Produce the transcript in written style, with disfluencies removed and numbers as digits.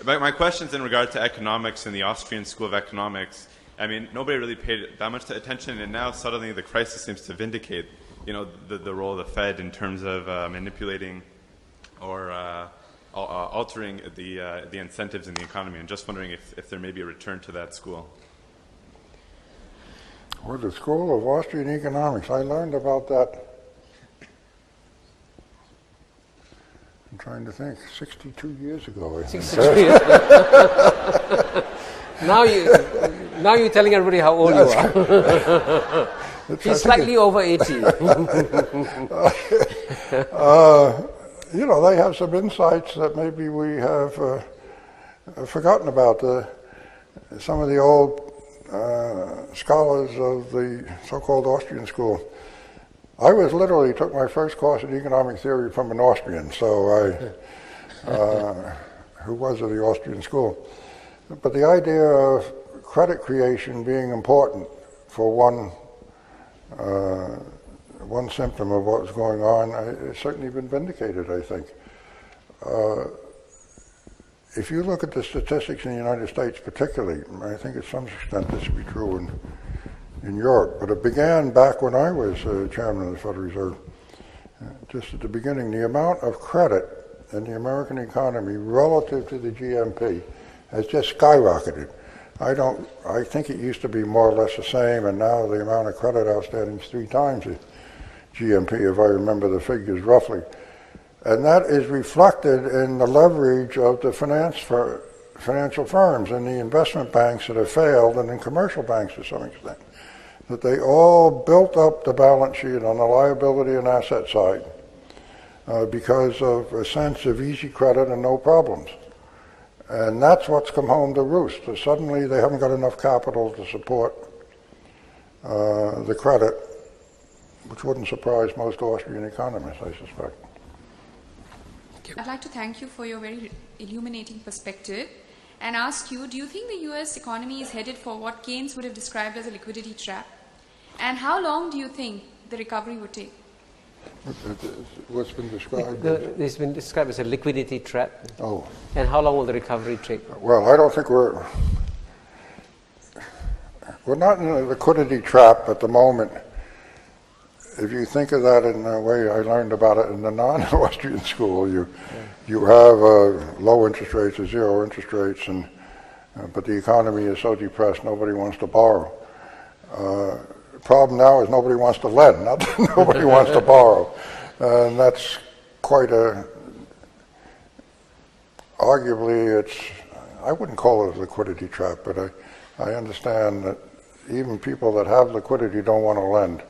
My question's in regard to economics and the Austrian School of Economics. I mean, nobody really paid that much attention, and now suddenly the crisis seems to vindicate, the role of the Fed in terms of manipulating or altering the incentives in the economy. And just wondering if there may be a return to that school. Well, the School of Austrian Economics, I learned about that, I'm trying to think, 62 years ago. 62 years ago. Now you're telling everybody how old you are. He's slightly over 80. They have some insights that maybe we have forgotten about. Some of the old scholars of the so-called Austrian school. I literally took my first course in economic theory from an Austrian, so who was of the Austrian school. But the idea of credit creation being important for one symptom of what was going on, it's certainly been vindicated, I think. If you look at the statistics in the United States particularly, I think to some extent this would be true in Europe, but it began back when I was chairman of the Federal Reserve. Just at the beginning, the amount of credit in the American economy relative to the GNP has just skyrocketed. I think it used to be more or less the same, and now the amount of credit outstanding is 3 times the GNP, if I remember the figures roughly. And that is reflected in the leverage of the financial firms and the investment banks that have failed, and in commercial banks to some extent. That they all built up the balance sheet on the liability and asset side because of a sense of easy credit and no problems. And that's what's come home to roost. So suddenly they haven't got enough capital to support the credit, which wouldn't surprise most Austrian economists, I suspect. I'd like to thank you for your very illuminating perspective and ask you, do you think the U.S. economy is headed for what Keynes would have described as a liquidity trap? And how long do you think the recovery would take? What's been described? It's been described as a liquidity trap. Oh. And how long will the recovery take? Well, I don't think we're not in a liquidity trap at the moment. If you think of that in the way I learned about it in the non-Austrian school, you have low interest rates or zero interest rates, but the economy is so depressed nobody wants to borrow. The problem now is nobody wants to lend, not that nobody wants to borrow. And that's quite arguably I wouldn't call it a liquidity trap, but I understand that even people that have liquidity don't want to lend.